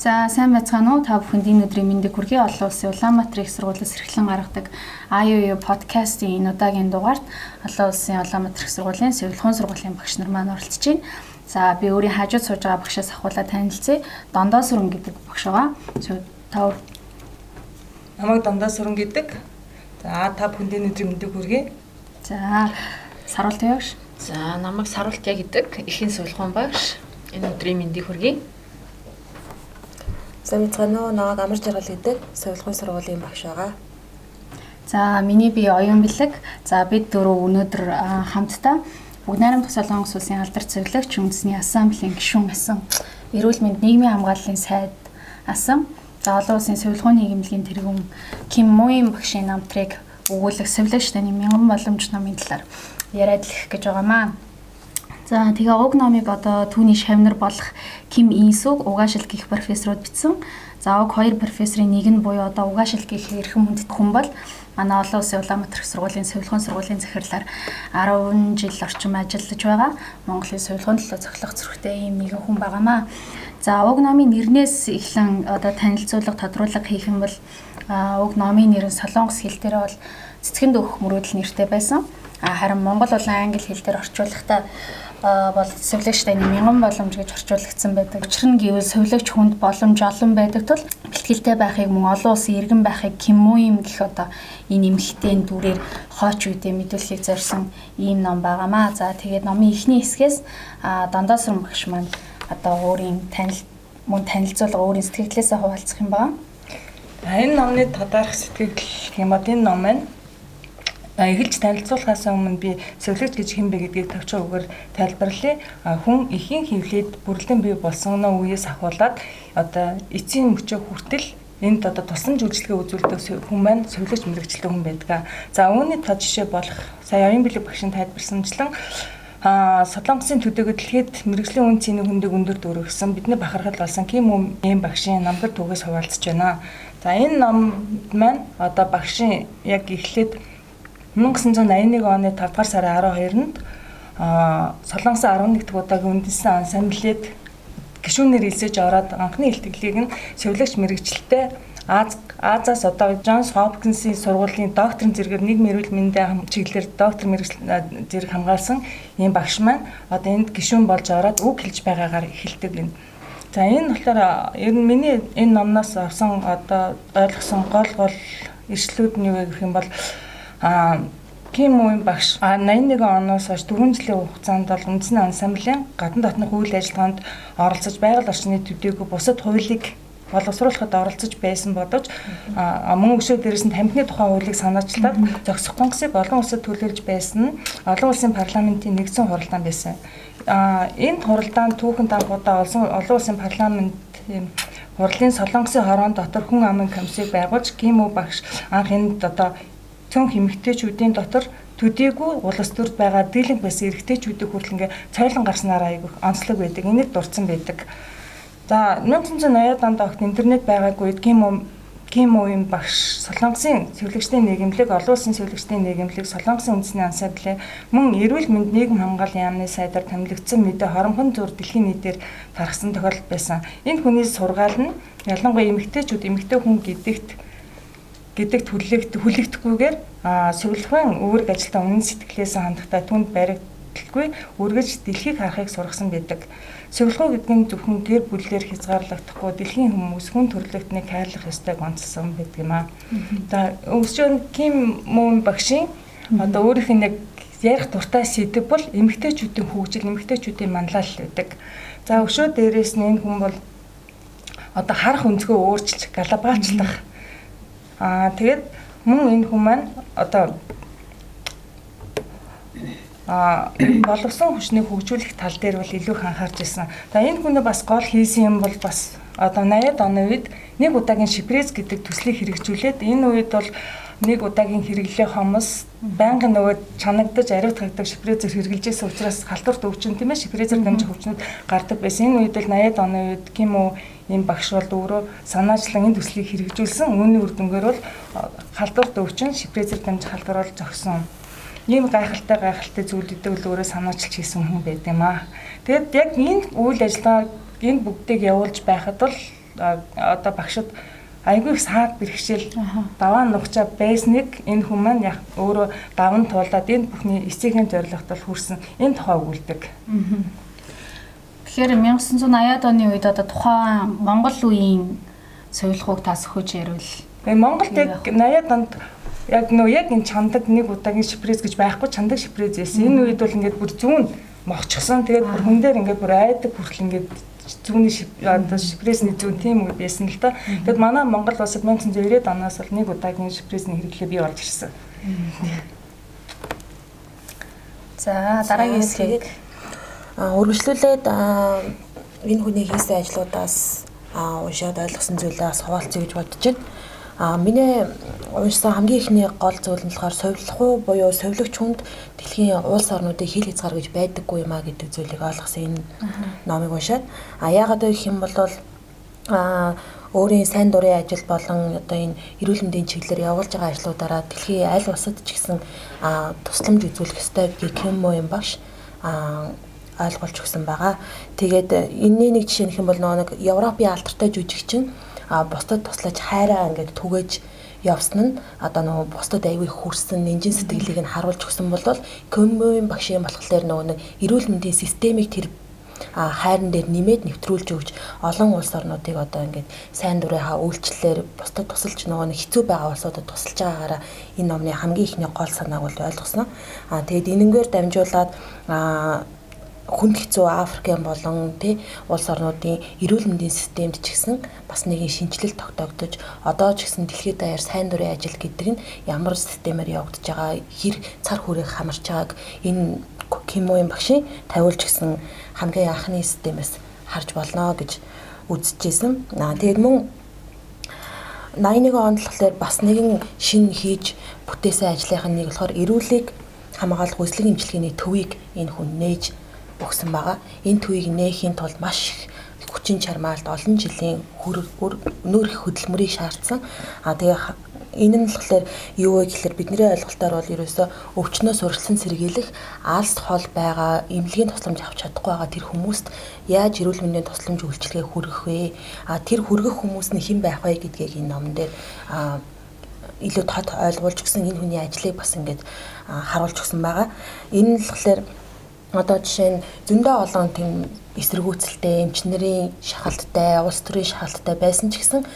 За сайн байцгаана уу? Та бүхэнд энэ өдрийн мэндийг хүргэе. Олон улсын Улаанбаатар их сургуулиас эрхлэн гаргадаг IUU подкастын энэ удаагийн дугаарт олон улсын Улаанбаатар их сургуулийн Сувилхон сургуулийн багш нар маань оролцож байна. За би өөрийн хажууд сууж байгаа багшаас ахуулаад танилцъя. Дондоо сүрэн гэдэг багш байгаа. Та намайг Дондоо сүрэн гэдэг. За та бүхэнд энэ өдрийн мэндийг хүргэе. За Сарвалт багш. За намайг Сарвалтя гэдэг. Эхийн Сувилхон багш. Энэ өдрийн мэндийг хүргэе. За мэдгэнөө намайг Амар Жаргал гэдэг Сувилхон сургуулийн багш байгаа. За миний бие Оюун Бэлэг. За бид дөрөв өнөөдөр хамтдаа Бүгд найрамдах Солонгос улсын алдарт цэвэрлэгч үндэсний ассамблийн гишүүн асан, эрүүл мэнд нийгмийн хамгааллын сайд асан, за олон улсын Сувилхон нийгэмлэгийн тэргүүн Ким Муин багшийн намтрыг өгүүлэх цэвэрлэгч таны мянган боломж номын талаар яриад хэлэх гэж байгаамаа. За тэгээ уг номыг одоо түүний шавнар болох Ким Инсүг угаашил гэх профессорууд бичсэн. За уг хоёр профессорын нэг нь буюу одоо угаашил гэх эрхэм хүнд хүн бол манай олон улсын Улаанбаатар их сургуулийн Сувилхон сургуулийн захирлаар 10 жил орчим ажиллаж байгаа. Монголын Сувилхон төлөө цохилох зөрхтэй ийм нэгэн хүн байгаамаа. За уг номын нэрнээс эхлэн одоо танилцуулга тодруулга хийх юм бол уг номын нэр нь Солонгос хэл дээр бол цэцгэнд өгөх мөрөөдөл нэртэй байсан. Харин Монгол болон англи хэл дээр орчуулахдаа бол сувилагч таны мянган боломж гэж орчуулагдсан байдаг. Учир нь гэвэл сувилагч хүнд боломж олон байдаг тул бэлтгэлтэй байхыг мөн олон улсын иргэн байхыг Ким Муин гэх одоо энэ эмэгтэй дүрээр хооч үедээ мэдүүлэхийг зорьсон ийм ном байгаамаа. За тэгээд номын эхний хэсгээс Дондоо сүрэн багш маань одоо өөрийн танилцуулга өөрийн сэтгэлдээсээ хуваалцах юм байна. Энэ номны тодорхой сэтгэл гэх юм бол энэ ном маань эхэлж танилцуулахаас өмнө би сувилагч гэж хэн бэ гэдгийг товчхон үгээр тайлбарлая. Хүн эхийн хөвлөд бүрэлдэхүүн бий болсон үеэс ахуулаад одоо эцсийн мөчөө хүртэл энд одоо тусламж үйлчилгээ үзүүлдэг хүн маань сувилагч мэрэгчлээ хүн байдаг. За үүний тод жишээ болох сая Оюун Бэлэг багшийн тайлбарсанчлан Солонгосын төдийгүй дэлхийд мэрэгжлийн үн цэний хүндийг өндөр дүүргэсэн бидний бахархал болсон Ким Муин багшийн намгар түүгээс хуваалцж байна. За энэ ном маань одоо багшийн яг эхлээд 1981 оны 5 дугаар сарын 12-нд Солонгосын 11 дахь удаагийн үндэсний ансамблед гишүүнээр элсэж ороод анхны илтгэлийг нь сувилагч мэрэгчлэлтэй Азаас одоо Джонс Хопкинсийн сургуулийн докторийн зэрэгээр нийгмийн эрүүл мэндийн чиглэлээр доктор мэрэгчлэл зэрэг хамгаалсан ийм багш маань одоо энд гишүүн болж ороод үг хэлж байгаагаар эхэлдэг юм. За энэ болохоор ер нь миний энэ номноос авсан одоо ойлгосон гол ишлүүд нь юу гэх юм бол Ким Муин багш 81 оноос хойш 4 жилийн хугацаанд бол үндэсний ансамблийн гадна дотны үйл ажиллагаанд оролцож байгаль орчны төдийгүй бусад хуулийг боловсруулахад оролцож байсан бодож мөн өшөө дээрээс нь тамхины тухай хуулийг санаачлаад зохисох конгрессыг олон улсад төлөөлж байсан нь олон улсын парламентын нэгдсэн хуралдаан байсан. Энэ хуралдаан түүхэн дагуудаа олон улсын парламент хурлын Солонгосын хорон дотор хүн амын комиссийг байгуулж Ким Муин багш анх энд одоо цөөн эмэгтэйчүүдийн дотор төдийгүй улс төрд байгаа дийлэнх байсан эрэгтэйчүүдийг хүртэл ингээ цойлон гарснараа айгүйх онцлог байдаг. Энийг дурдсан байдаг. За 1980-аад онд огт интернет байгаагүй үед Ким Муин багш Солонгосын сувилагчдын нийгэмлэг, олон улсын сувилагчдын нийгэмлэг, Солонгосын үндэсний ансамбль мөн эрүүл мэнд нийгэм хамгааллын яамны сайдаар томилогдсон мэдээ хоромхон зур дэлхийн нийтээр тархсан тохиолдол байсан. Энэ хүний сургаал нь ялангуяа эмэгтэйчүүд эмэгтэй хүн гэдэгт хүлэгдэхгүйгээр сувилахын үүрэг ажилтаа үнэн сэтгэлээс хандахтаа түнд баригдaltaгүй үргэж дэлхийг харахыг сургасан байдаг. Сувилхуу гэдэг нь зөвхөн гэр бүлээр хязгаарлагдахгүй дэлхийн хүмүүс хүн төрлөختнийг хайрлах ёстойг онцлсон байдаг юм аа. За өсчөн Ким Муин багшийн одоо өөрийнх нь яг ярих дуртай сэдэв бол эмэгтэйчүүдийн хөгжил, эмэгтэйчүүдийн манлайлал байдаг. За өшөө дээрээс нь энэ хүн бол одоо харах өнцгөө өөрчилж глобалчлах тэгээд мөн энэ хүн маань одоо боловсон хүчнийг хөгжүүлэх тал дээр бол илүү их анхаарч ирсэн. За энэ хүний бас гол хийсэн юм бол бас одоо 80-аад оны үед нэг удаагийн шипрез гэдэг төслийг хэрэгжүүлээд энэ үед бол нэг удаагийн хэрэглээ хомос байнгын нөгөө чанагдаж ариут хагдаг шипрезээр хэрэгжилжсэн учраас халдварт өвчин тийм ээ шипрезээр дамжих өвчнүүд гардаг байсан. Энэ үед л 80-аад оны үед Ким Муин багш бол өөрөө санаачлан энэ төслийг хэрэгжүүлсэн. Үүний үр дүнгээр бол халдварт өвчин шипрезээр дамжих халдвар бол зогсон. Ийм гайхалтай зүйлүүдийг л өөрөө санаачилж хийсэн хүн байт юм аа. Тэгэд яг энэ үйл ажиллагааг энэ бүгдийг явуулж байхад бол одоо багшид айгүй их саад бэрхшээл даваа нухчаа байсныг энэ хүн маань яг өөрөө даван туулаад энэ бүхний эцгийн зорилгот бол хүрсэн энэ тухай өгүүлдэг. Тэгэхээр 1980-ад оны үед одоо тухайн Монгол үеийн совилгыг тас өгч ярил. Монголд яг 80-ад онд яг энэ чандаг нэг удаагийн шипрез гэж байхгүй чандаг шипрез байсан. Энэ үед бол ингээд бүр зүүн мохчихсон. Тэгээд бүр хүн дээр ингээд бүр айдаг хүртэл ингээд зүүнний одоо шипрезний зүүн тийм үг байсан л та. Тэгэд манай Монгол улсад 1990-ад оноос бол нэг удаагийн шипрезний хэрэглээ бий болж ирсэн. За дараагийн хэсгийг үргэлжлүүлээд энэ хүний хийсэн ажлуудаас уншаад ойлгосон зүйлээ хуваалцъя гэж бодож байна. Миний уншсан хамгийн ихний гол зүйл нь болохоор совилхуу буюу совилогч хүнд дэлхийн улс орнуудын хил хязгаар гэж байдаггүй юмаа гэдэг зүйлийг ойлгосон энэ номыг уншаад. Яагаад гэх юм бол өөрийн сайн дурын ажил болон одоо энэ эрүүл мэндийн чиглэлээр явуулж байгаа ажлуудаараа дэлхийн аль улсад ч гэсэн тусламж үзүүлэх ёстой гэх юм юм багш ойлгуулж өгсөн байгаа. Тэгээд энэний нэг жишээ нөх юм бол нэг Европын алдартай жүжигчин бусдад туслаж хайраа ингээд түгэж явсан нь одоо нөгөө бусдад аягүй хүрсэн нинжин сэтгэлийг нь харуулж өгсөн бол коммуун багшийн болохоор нөгөө нэг эрүүл мэндийн системийг тэр хайран дээр нэмээд нэвтрүүлж өгч олон улс орнуудыг одоо ингээд сайн дурынхаа үйлчлэлээр бусдад тусалж нөгөө нэг хэцүү байгаа улсуудад тусалж байгаагаараа энэ номны хамгийн ихний гол санааг бол ойлгосноо. Тэгээд энэнгээр дамжуулаад хүнд хэцүү Африкийн болон улс орнуудын эрүүл мэндийн системд ч гэсэн бас нэгэн шинжилэл тогтоогдож одоо ч гэсэн дэлхийд даяар сайн дурын ажил гэдэг нь ямар системээр явагдаж байгаа хэр цар хүрээг хамарч байгааг энэ Киммогийн багшийн тавиулж гисэн хамгийн анхны системээс харж болно гэж үзчихсэн. Тэгээд мөн 81 онд болохоор бас нэгэн шинэ хийж бүтээсэн ажлынх нь нэг болохоор эрүүлэг хамгаалах үзлэг эмчилгээний төвийг энэ хүн нээж өгсөн байгаа. Энэ төвийг нээхийн тулд маш их хүчин чармаалт олон жилийн нүүр их хөдөлмөрийг шаардсан. Тэгээ энэ нь болохоор юу вэ гэхээр бидний ойлголтоор бол ерөөсөө өвчнөөс урьдчилан сэргийлэх алс хол байгаа эмнэлгийн тусламж авч чадахгүй байгаа тэр хүмүүст яаж эрүүл мэндийн тусламж үйлчилгээ хүргэх вэ? Тэр хүргэх хүмүүс нь хэн байх вэ гэдгийг энэ номон дээр илүү тод ойлгуулж өгсөн энэ хүний ажлыг бас ингээд харуулж өгсөн байгаа. Энэ нь болохоор одоо жишээ нь зөндөө олон тийм эсэргүүцэлтэй, эмч нарын шахалттай, улс төрийн шахалттай байсан ч гэсэн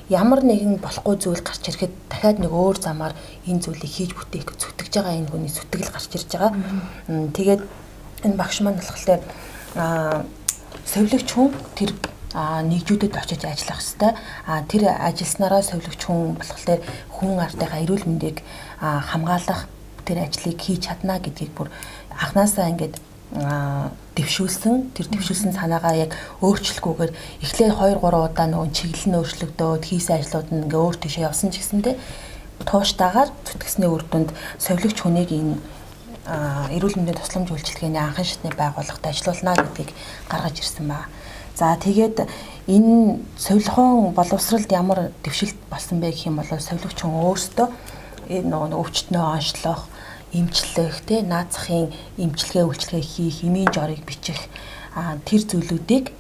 ямар нэгэн болохгүй зүйл гарч ирэхэд дахиад нэг өөр замаар энэ зүйлийг хийж бүтээх зүтгэж байгаа энэ хүний зүтгэл гарч ирж байгаа. Тэгээд энэ багш маань болохоор совилогч хүн тэр нэгжүүдэд очиж ажиллах хэвээр тэр ажилласнараа совилогч хүн болохоор хүн ардынхаа эрүүл мэндийг хамгаалах тэр ажлыг хийж чадна гэдгийг бүр анханасаа ингээд дэвшүүлсэн тэр дэвшүүлсэн санаагаа яг өөрчлөхгүйгээр эхлээд 2-3 удаа нөгөө чиглэл нь өөрчлөгдөөд хийсэн ажлууд нь ингээ өөр тийшээ явсан ч гэсэндээ тууштайгаар зүтгэсний үр дүнд совилогч хүнийг энэ эрүүл мэндийн тусламж үйлчилгээний анхан шатны байгууллагад ажиллуулна гэдгийг гаргаж ирсэн байна. За тэгээд энэ совилгын боловсролд ямар дэвшилт болсон бэ гэх юм бол совилогч хүн өөрсдөө энэ нөгөө өвчтнөө онцлох эмчлэх наацхийн эмчилгээ үйлчилгээ хийх, эмийн жорыг бичих тэр зүйлүүдийг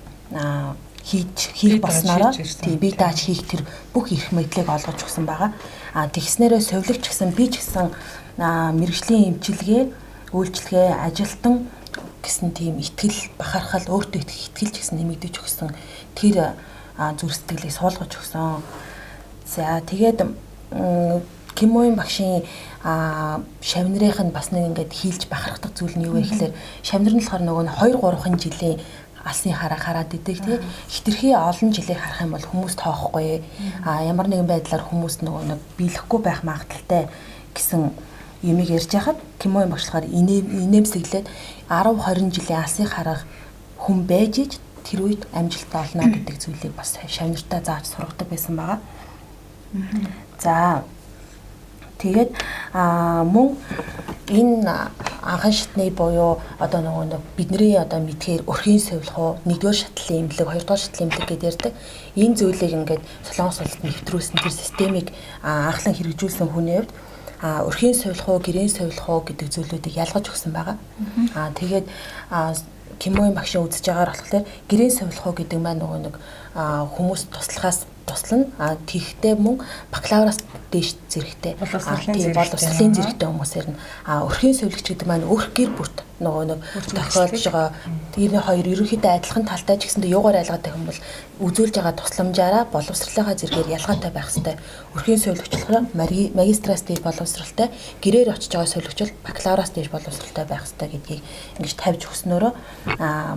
хийх болсноороо бие дааж хийх тэр бүх эрх мэдлийг олгож өгсөн байгаа. Тэгснээрээ совилогч гэсэн би ч гэсэн мэрэгжлийн эмчилгээ, үйлчилгээ, ажилтан гэсэн тийм итгэл бахархал өөртөө итгэлж гэсэн нэмэгдэж өгсөн тэр зүрх сэтгэлийг суулгаж өгсөн. За тэгээд Киммогийн багшийн шавнырынх нь бас нэг ингээд хийлж бахархдаг зүйл нь юу вэ гэхээр шавнар нь болохоор нөгөө 2-3 жилийн алсын хараа хараад идэг тий хитрхи олон жилийг харах юм бол хүмүүс тоохгүй ямар нэгэн байдлаар хүмүүс нөгөө биелэхгүй байх магадaltaй гэсэн юмыг ярьж хахад Киммогийн багш болохоор инээмсэглээд 10-20 жилийн алсын харах хүн байж ич тэр үед амжилттай олно гэдэг зүйлийг бас шавнартаа зааж сургадаг байсан байгаа. За тэгээд мөн энэ анхан шатны буюу одоо нөгөө бидний одоо мэдхээр өрхийн совилхуу 1-р шатлалын эмнэлэг 2-р шатлалын эмнэлэг гэдээ ярьдаг. Энэ зүйлийг ингээд Солонгос улсад нэвтрүүлсэн тэр системийг анхлан хэрэгжүүлсэн хүний хувьд өрхийн совилхуу, гэрийн совилхуу гэдэг зүйлүүдийг ялгаж өгсөн байгаа. Тэгээд Кимогийн багшийн үзэж байгаагаар болохоор гэрээ сувилах уу гэдэг маань нөгөө нэг хүмүүс туслахаас туслана. Тэгэхдээ мөн бакалавраас дээш зэрэгтэй боловсролын зэрэгтэй хүмүүсээр нь өрхийн сувилагч гэдэг маань өрх гэр бүрт нөгөө нэг тохиолдож байгаа тэрний хоёр ерөнхийдөө адилхан талтай ч гэсэндээ юугаар ялгаатай юм бол үзүүлж байгаа тусламжаараа боловсролынхаа зэрэгээр ялгаатай байх хэвээр. Өрхийн сувилагч болохоор магистраас дээш боловсролтой, гэрээр очиж байгаа сувилагч бол бакалавраас дээш боловсролтой байх хэвээр гэдгийг ингэж тавьж өгснөөрөө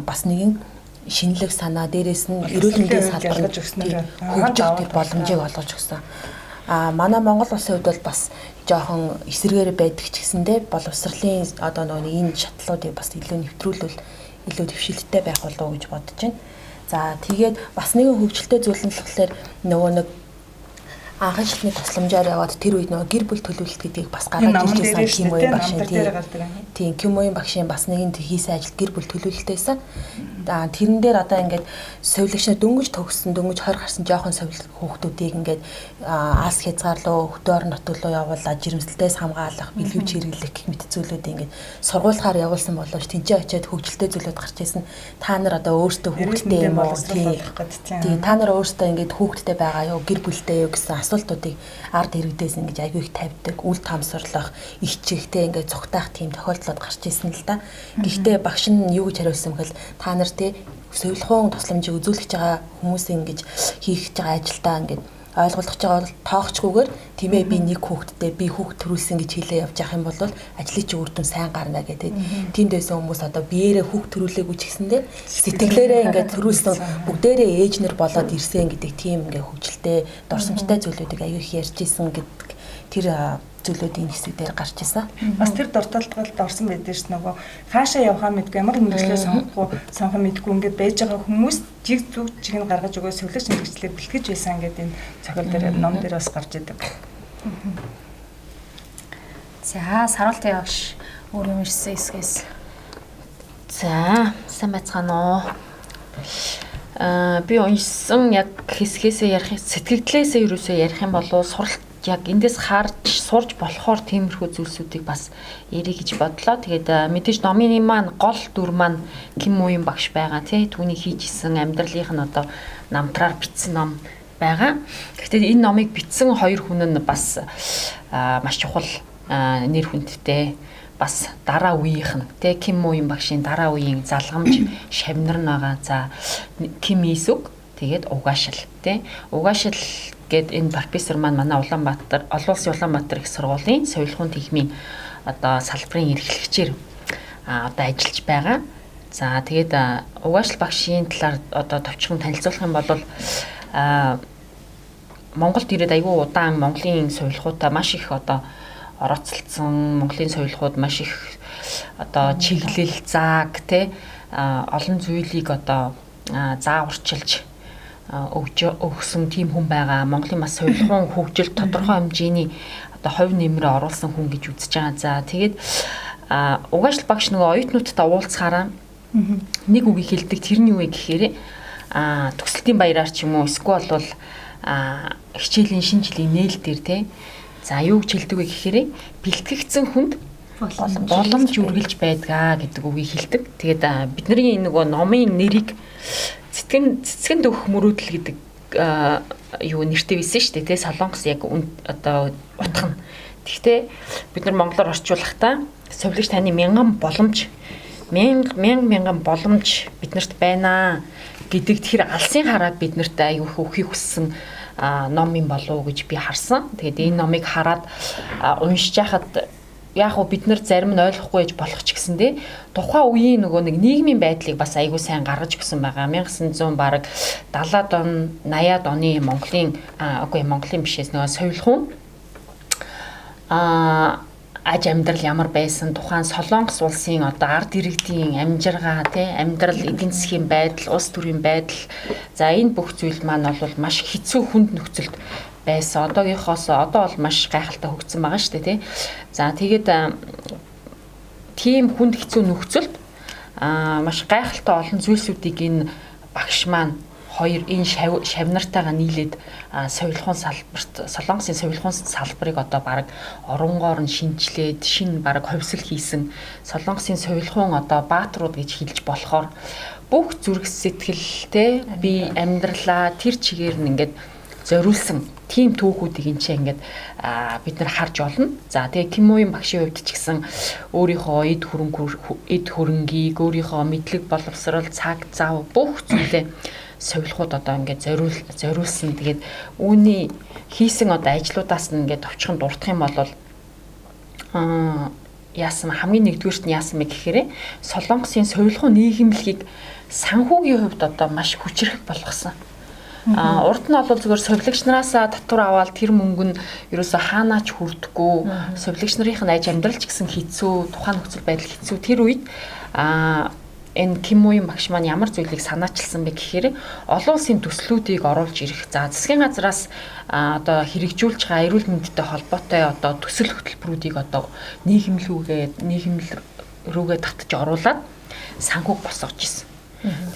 бас нэгэн шинэлэг санаа дээрээс нь эрүүл мэндийн салбарт хөгжих боломжийг олгож өгсөн. Манай Монгол улсын хувьд бол бас жоохон эсрэгээр байдаг ч гэсэндээ боловсролын одоо нөгөө энэ шатлуудыг бас илүү нэвтрүүлвэл илүү дэвшилттэй байх болов уу гэж бодож байна. За тэгээд бас нэгэн хөгжилтэй зүйл нь болохоор нөгөө нэг анхан шатны тусламжаар яваад тэр үед нөгөө гэр бүл төлөвлөлт гэдгийг бас гаргаж ирж байсан Кимогийн багшийн тийм Кимогийн багшийн бас нэгэн хийсэн ажил гэр бүл төлөвлөлтөөсөн. Тэрэн дээр одоо ингээд сувилагч дөнгөж төгссөн дөнгөж 20 гарсан жоохон сувилах хүүхдүүдийг ингээд аас хязгаарлуу хөдөө орон нутглуу явуулаад жирэмслэлтээс хамгаалах, бэлгэвч хэрэглэх гэх мэт зүйлүүдийг ингээд сургуулахаар явуулсан боловч тэнцээ очиад хөгжилтэй зүйлүүд гарч ирсэн. Та нар одоо өөрсдөө хүүхдтэй юм уу? Тийм та нар өөрсдөө ингээд хүүхдтэй байгаа юу? Гэр бүлтэй юу гэсэн асуултуудыг ард иргэдээс ингэж аягүй их тавьдаг, үл таамсарлах, их чихтэй ингээд цогтаах тийм тохиолдлууд гарч ирсэн л да. Гэхдээ багш нь юу гэж хариулсан бэхэл та нар сувилахуун тусламжийг үзүүлж байгаа хүмүүсийн ингэж хийх гэж байгаа ажилдаа ингээд ойлгуулах байгаа бол тоогчгүйгээр тиймээ би нэг хүүхэдтэй би хүүхд төрүүлсэн гэж хэлээ явж явах юм бол ажлын чи үр дүн сайн гарна гэдэг. Тиймдээс хүмүүс одоо биеэрээ хүүхд төрүүлээгүй ч гэсэндээ сэтгэлээрээ ингээд төрүүлсэн бүгдээрээ ээжнэр болоод ирсэн гэдэг тийм ингээд хөгжилтэй дурсамжтай зүйлүүдийг аягүй их ярьж исэн гэдэг тэр зүйлүүдийн хэсэг дээр гарч ирсэн. Бас тэр дурталтгалд орсон байдаг ш нөгөө хаашаа явахаа мэдгүй ямар мөрөглөө сонгох мэдгүй ингээд байж байгаа хүмүүс жиг зүг чиг нь гаргаж өгөө сувилагч нэгчлээ бэлтгэж байсан гэдэг энэ цохил дээр ном дээр бас гарч идэг. За саруултын явш өөр юм ирсэн хэсгээс. За сайн байцгаана уу. Би уншсан яг хэсгээсээ ярих сэтгэгдлээсээ юусоо ярих юм бол суралт яг эндээс харж сурж болохоор тиймэрхүү зүйлсүүдийг бас ярих гэж бодлоо. Тэгээд мэдээж номын маань гол дүр маань Кимогийн багш байгаа тий. Түүний хийж исэн амьдралынх нь одоо намтраар бичсэн ном байгаа. Гэхдээ энэ номыг бичсэн хоёр хүн нь бас маш чухал нэр хүндтэй. Бас дараа үеийнх нь тий Кимогийн багшийн дараа үеийн залгамж шавнар нь байгаа. За Ким Исүг тэгээд угаашил тий. Угаашил гэд энэ профессор маань манай Улаанбаатар олон улсын Улаанбаатар их сургуулийн сувилахуун техникийн одоо салбарын эрхлэгчээр одоо ажиллаж байгаа. За тэгээд угаашил багшийн талаар одоо товчхон танилцуулах юм бол Монголд ирээд аягүй удаан Монголын сувилахуудаа маш их одоо орооцолцсон. Монголын сувилахууд маш их одоо чиглэл зааг тий олон зүйлийг одоо зааварчилж өгсөн тийм хүн байгаа. Монголын бас сувилахуун хөгжил тодорхой хэмжээний одоо хувь нэмрээ оруулсан хүн гэж үзэж байгаа. За тэгээд угаашил багш нөгөө оюутнуудтай уулзахаараа нэг үгийг хэлдэг. Тэрний үе гэхээр төгсөлтийн баяраар ч юм уу эсвэл бол хичээлийн шинэ жилийн нээл дээр те. За юу гэж хэлдэг вэ гэхээр бэлтгэгдсэн хүнд боломж үргэлж байдгаа гэдэг үгийг хэлдэг. Тэгээд бидний нөгөө номын нэрийг цэцгэн дөх мөрөөдөл гэдэг юу нэртэй байсан шүү дээ тий Солонгос яг одоо утга нь. Гэхдээ бид нар монголоор орчуулахдаа сувилагч таны мянган боломж биднэрт байна гэдэг тэр алсын хараад биднэрт аюу хөхийг хүссэн ном юм болов уу гэж би харсан. Тэгээд энэ номыг хараад уншиж байхад яг уу бид нар зарим нь ойлгохгүй байж болох ч гэсэндээ тухайн үеийн нөгөө нэг нийгмийн байдлыг бас айгүй сайн гаргаж өгсөн байгаа. 1900 бараг 70-аад он 80-аад оны Монголын Монголын бишээс нөгөө сувилахуун аж амьдрал ямар байсан тухайн Солонгос улсын одоо ард иргэдийн амжиргаа тий амьдрал эдийн засгийн байдал улс төрийн байдал за энэ бүх зүйл маань бол маш хэцүү хүнд нөхцөлд байсан. Одоогийнхоос одоо бол маш гайхалтай хөгжсөн байгаа шүү дээ тий. За тэгээд тийм хүнд хэцүү нөхцөлд маш гайхалтай олон зүйлсүүдийг энэ багш маань хоёр энэ шавнартайгаа нийлээд совилгын салбарт Солонгосын совилгын салбарыг одоо баг оронгоор нь шинжилээд шинэ баг хувьсэл хийсэн Солонгосын совилгын одоо бааtruуд гэж хэлж болохоор бүх зүрх сэтгэлтэй би амьдралаа тэр чигээр нь ингээд зориулсан тийм түүхүүдийг энэ чинь ингээд бид нар харж олно. За тэгээ Кимогийн багшийн хувьд ч гэсэн өөрийнхөө эд хөрөнгийг, өөрийнхөө мэдлэг боловсрол, цаг зав бүх зүйлээ совилгууд одоо ингээд зориулсан. Тэгээд үүний хийсэн одоо ажлуудаас нь ингээд товчхон дурдах юм бол яасан хамгийн нэгдүгээрт нь яасан бэ гэхээр Солонгосын совилгын нийгэмлэгийг санхүүгийн хувьд одоо маш хүчрэх болгосон. Урд нь бол зүгээр совилогч нараасаа татвар аваад тэр мөнгө нь ерөөсө хаанаач хүрдэггүй, совилогч нарын аж амьдралч гэсэн хэцүү, тухайн нөхцөл байдал хэцүү. Тэр үед энэ Кимогийн багш маань ямар зүйлийг санаачилсан бэ гэхээр олон улсын төслүүдийг оруулж ирэх. За засгийн газраас одоо хэрэгжүүлж байгаа эрүүл мэндтэй холбоотой одоо төсөл хөтөлбөрүүдийг одоо нийгэмлүүгээ татж оруулаад санхүүг босгож ирсэн.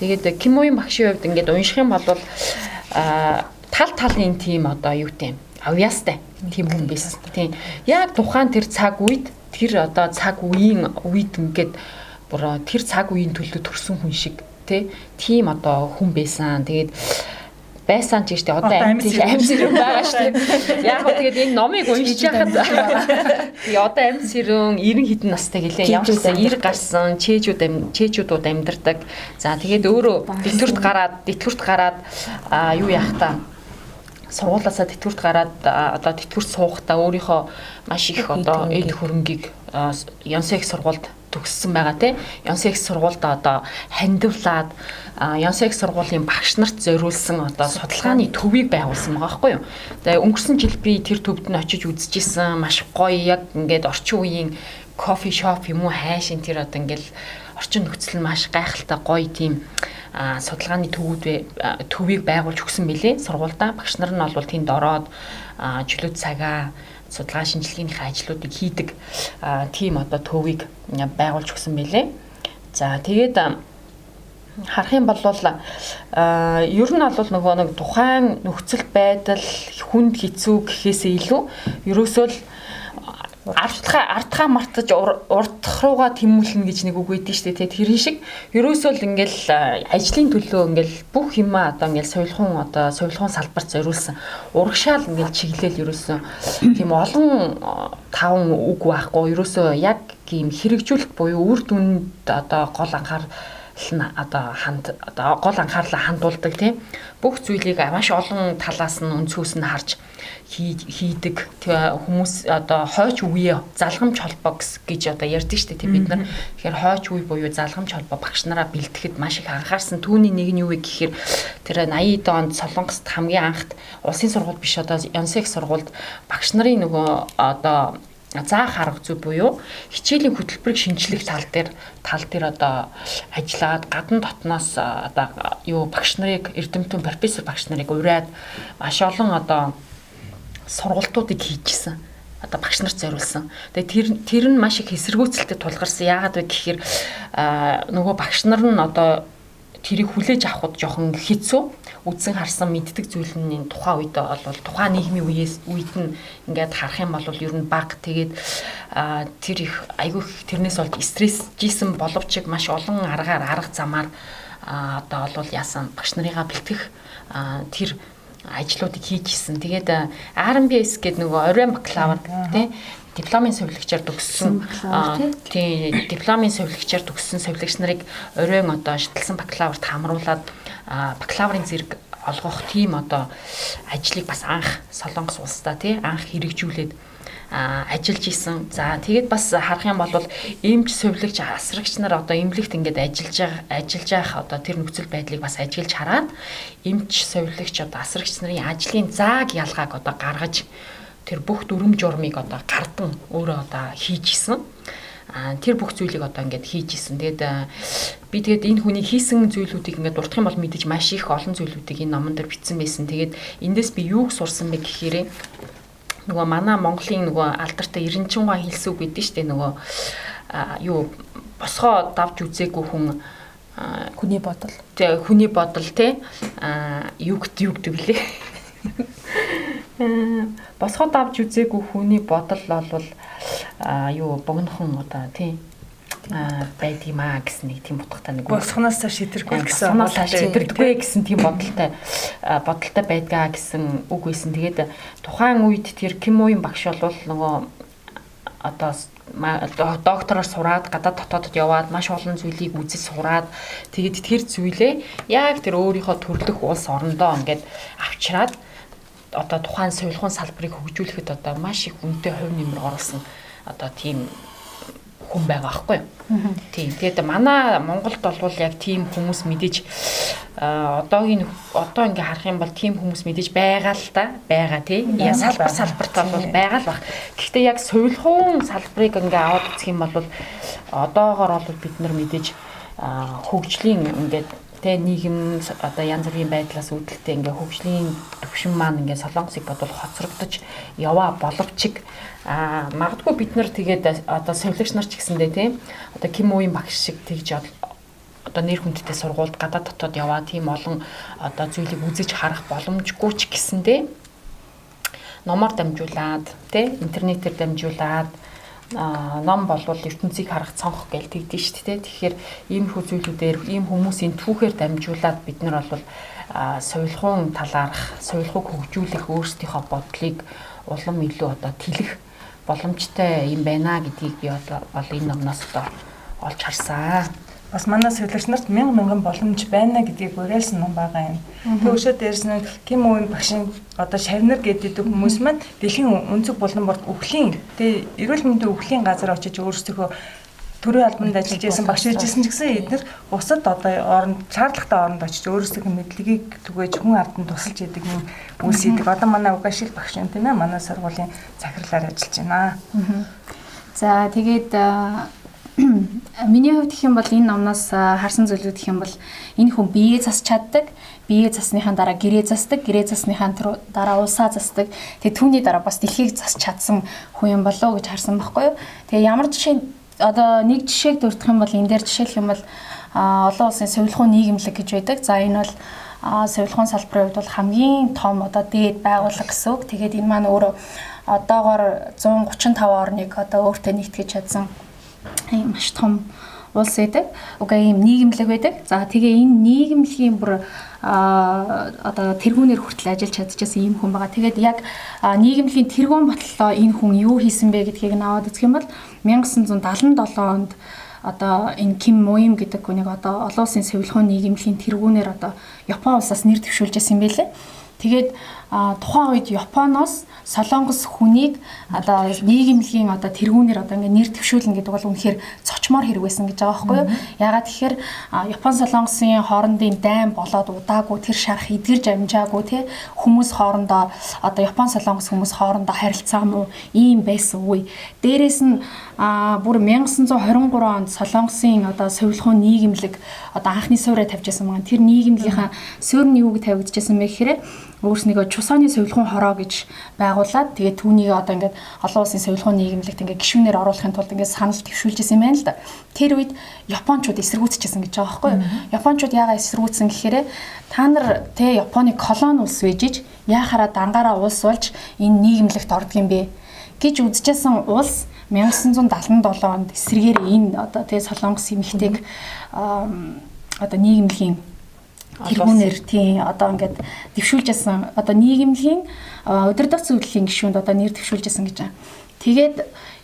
Тэгээд Кимогийн багшийн хувьд ингээд унших юм бол тал талын тим одоо юу гэм авьяастай тим хүн байсан. Тийм. Яг тухайн тэр цаг үед тэр одоо цаг үеийн үед ингээд бүр тэр цаг үеийн төлөө төрсэн хүн шиг тийм одоо хүн байсан. Тэгээд байсан ч гэжтэй одоо амьсэрэн байгаа шүү дээ. Яг гоо тэгээд энэ номыг уншиж яхад тий одоо амьсэрэн 90 хэдэн настай гэлээ. Ямарчаа 90 гарсан чээжүүдүүд амьдардаг. За тэгээд өөрөө тэтгэврт гараад юу яах та сургуулаасаа тэтгэврт гараад одоо тэтгэврт суухдаа өөрийнхөө маш их одоо эд хөрөнгийг Янсех сургуульд төгссөн байгаа тийм. Янсех сургуульд одоо хандивлаад Янсех сургуулийн багш нарт зориулсан одоо судалгааны төвийг байгуулсан байгаа байхгүй юу. Тэгээ өнгөрсөн жил би тэр төвд нь очиж үзчихсэн. Маш гоё яг ингээд орчин үеийн кофе шоп юм уу хайшин тэр одоо ингээд орчин нөхцөл нь маш гайхалтай гоё тийм судалгааны төвийг байгуулж өгсөн мөлий сургуульдаа. Багш нар нь бол тэнд ороод чөлөө цагаа судалгаа шинжилгээнийхээ ажлуудыг хийдэг тийм одоо төвийг байгуулж өгсөн мөлий. За тэгээд харах юм бол ер нь бол нөгөө нэг тухайн нөхцөл байдал хүнд хэцүү гэхээсээ илүү ерөөсөө л артхаа мартаж урдах руугаа тэмүүлнэ гэж нэг үг өгдөө шүү дээ. Тэр шиг ерөөсөө л ингээл ажлын төлөө ингээл бүх юмаа одоо ингээл совилгын салбарт зориулсан. Урагшаал ингээл чиглэл ерөөсөө тийм олон таван үг байхгүй. Ерөөсөө яг ийм хэрэгжүүлэлт буюу үр дүнд одоо гол анхаарал хандуулдаг тийм бүх зүйлийг маш олон талаас нь өнцгөөс нь харж хийдэг хүмүүс одоо хойч үе залгамж холбоо гэж одоо ярьдаг шүү дээ тийм бид нар. Тэгэхээр хойч үе буюу залгамж холбоо багш нараа бэлтгэхэд маш их анхаарсан. Түүний нэг нь юу вэ гэхээр тэр 80-д онд Солонгост хамгийн анхд улсын сургууль биш одоо Янсех сургуульд багш нарын нөгөө одоо заах арга зүй буюу хичээлийн хөтөлбөрийг шинжлэх тал дээр одоо ажиллаад гадна дотноос одоо юу багш нарыг эрдэмтэн профессор багш нарыг ураад маш олон одоо сургалтуудыг хийжсэн. Одоо багш нарт зориулсан. Тэгээ тэр нь маш их эсэргүүцэлтэд тулгарсан. Яагаад вэ гэхээр нөгөө багш нар нь одоо тэрийг хүлээж авахд жоохон хэцүү үдсэн харсан мэддэг зүйл нь тухайн үед бол тухайн нийгмийн үед нь ингээд харах юм бол ер нь баг тэгээд тэр их айгүй тэрнээс болж стрессжсэн боловч маш олон арга замаар одоо бол яасан багш нарыгаа бэлтгэх тэр ажлуудыг хийжсэн. Тэгээд RMBS гэдэг нөгөө оройн бакалавр тий дипломын совилогчаар төгссөн дипломын совилогчаар төгссөн совилогч нарыг оройн одоо шидэлсэн бакалаврт хамруулад бакалаврын зэрэг олгох тийм одоо ажлыг бас анх Солонгос улсдаа тий анх хэрэгжүүлээд ажиллаж исэн. За тэгээд бас харах юм бол эмч совилогч асрагч нар одоо эмнэлэгт ингээд ажиллаж байх одоо тэр нөхцөл байдлыг бас ажиглаж хараад эмч совилогч одоо асрагч нарын ажлын зааг ялгааг одоо гаргаж тэр бүх дүрм журмыг одоо гардан өөрөө одоо хийж исэн. Тэр бүх зүйлийг одоо ингээд хийж исэн. Тэгээд би энэ хүний хийсэн зүйлүүдийг ингээд дурдах юм бол мэдээж маш их олон зүйлүүдийг энэ номон дээр бичсэн байсан. Тэгээд эндээс би юуг сурсан бэ гэхээр нөгөө манай Монголын нөгөө алдартай Эренчингаа хэлсэн үг гэдэг нь шүү дээ. Нөгөө юу босгоо давж үзээгүй хүн Хүний бодол. Тэгээ хүний бодол те юу гэдэг лээ. Босгоод авч үзээгүй хүний бодол бол юу богинохон одоо тийм байд юм аа гэсэн нэг тийм утгатай нэг босхоноос шидэргүй гэсэн шидэрдэггүй гэсэн тийм бодолтой байдгаа гэсэн үг байсан. Тэгээд тухайн үед тэр Ким Уин багш бол нөгөө одоо доктороор сураад гадаад дотоодод яваад маш олон зүйлийг үзэж сураад тэгээд тэр зүйлээ яг тэр өөрийнхөө төрлөх улс орондоо ингээд авчираад одоо тухайн соёлгын салбарыг хөгжүүлэхэд одоо маш их үнэтэй хувь нэмэр оруулсан одоо тийм хүн байгаа байхгүй юу. Тийм. Тэгээд манай Монголд бол яг тийм хүмүүс мэдээж одоо ингээ харах юм бол тийм хүмүүс мэдээж байгаа л да. Байгаа тий. Яг салбарт бол байгаа л баг. Гэхдээ яг соёлгын салбарыг ингээ аваад үзэх юм бол одоогоор бол бид нар мэдээж хөгжлийн ингээд тэ нийгэм одоо янз бүрийн байдлаас үүдэлтэй ингээ хөгжлийн төвшин маань ингээ Солонгосыг бодвол хоцрогдож яваа боловч магадгүй бид нар тэгээд одоо совилогч нар ч гэсэндээ тийм одоо Ким Уин багш шиг тэгж одоо нэр хүндтэй сургуульд гадаад дотоод яваа тийм олон одоо зүйлийг үзэж харах боломжгүй ч гэсэндээ номоор дамжуулаад тийм интернетээр дамжуулаад ном болвол ертөнцийг харах цонх гэж тэгдэж шүү дээ. Тэгэхээр иймэрхүү зүйлүүдээр ийм хүмүүсийн түүхээр дамжуулаад бид нар бол соёлгын талаарх, соёлгыг хөгжүүлэх өөрсдийнхөө бодлыг улам илүү одоо тэлэх боломжтой юм байна гэдгийг би бол энэ номноос одоо олж харсан. Бас манай соёлогч нарт мянган боломж байна гэдгийг уриалсан ном байгаа юм. Төвшөө дээрс нь Ким Уин багшийн одоо шавнар гэдэг хүмүүс маань дэлхийн өнцөг булан борт өвхлийн тэгээ эрүүл мэндийн өвхлийн газар очиж өөрсдөө төрийн албанд ажиллаж байсан багш иржсэн ч гэсэн эдгээр бусад одоо шаардлагатай оронд очиж өөрсдөө мэдлэгийг түгээж хүн арданд тусалж идэг юм үйлс идэг. Одоо манай Угашил багш юм тийм ээ манай сургуулийн захирлаар ажиллаж байна. За тэгээд миний хувьд гэх юм бол энэ номноос харсан зүйлүүд гэх юм бол энэ хүн биеэ засч чаддаг, биеэ засныхаа дараа гэрээ засдаг, гэрээ засныхаа дараа улсаа засдаг. Тэгээ түүний дараа бас дэлхийг засч чадсан хүн юм болоо гэж харсан байхгүй юу. Тэгээ ямар жишээ одоо нэг жишээг дурдах юм бол энэ дээр жишээлх юм бол олон улсын соёлгын нийгэмлэг гэж байдаг. За энэ бол соёлгын салбарын хувьд бол хамгийн том одоо дээд байгууллага гэсэн үг. Тэгээд энэ маань өөрөө одоогоор 135 орныг одоо өөртөө нийтгэж чадсан ийм маш том улс байдаг. Угаа ийм нийгэмлэг байдаг. За тэгээ энэ нийгэмлэгийн бүр одоо тэргүүнээр хүртэл ажиллаж чадчихсан ийм хүн байгаа. Тэгээд яг нийгэмлэгийн тэргүүн бодлоо энэ хүн юу хийсэн бэ гэдгийг наваад үзэх юм бол 1977 онд одоо энэ Ким Уин гэдэг хүнийг одоо олон улсын соёлгын нийгэмлэгийн тэргүүнээр одоо Япон улсаас нэр дэвшүүлж байсан юм байлээ. Тэгээд тухайн үед Японоос Солонгос хүнийг одоо нийгэмлэгийн одоо тэргүүнээр одоо ингээ нэр дэвшүүлнэ гэдэг бол үнэхээр цочмоор хэрэг байсан гэж байгаа байхгүй юу? Ягаад тэгэхээр Япон Солонгосын хоорондын дайн болоод удаагүй тэр шарх эдгэрж амжаагүй тий хүмүүс хоорондоо одоо Япон Солонгос хүмүүс хоорондоо харилцаа муу ийм байсан үе. Дээрээс нь бүр 1923 онд Солонгосын одоо соёлгын нийгэмлэг одоо анхны суурь тавьжсэн байгаа. Тэр нийгэмлэгийнхаа суурь нь юу гэж тавигдчихсан бэ гэхээр өөрснийгөө чусааны соёлгын хороо гэж байгуулад тэгээд түүнийг одоо ингээд олон улсын соёлгын нийгэмлэгт ингээд гишүүнээр оруулахын тулд ингээд санал төвшүүлжсэн юм байна л да. Тэр үед Япончууд эсэргүүцчихсэн гэж байгаа байхгүй юу? Япончууд яагаад эсэргүүцсэн гэхээр та нар тэ Японы колони улс вэжиж яахаараа дангаараа улс болж энэ нийгэмлэгт ордог юм бэ гэж үзчихсэн улс 1977 онд эсрэгээр энэ одоо тэ Солонгос эмэгтэйг одоо нийгэмлэгийн тэргүүнээр тийм одоо ингээд дэвшүүлжсэн одоо нийгэмлэгийн удирдах зөвлөлийн гишүүнд одоо нэр дэвшүүлжсэн гэж байна. Тэгээд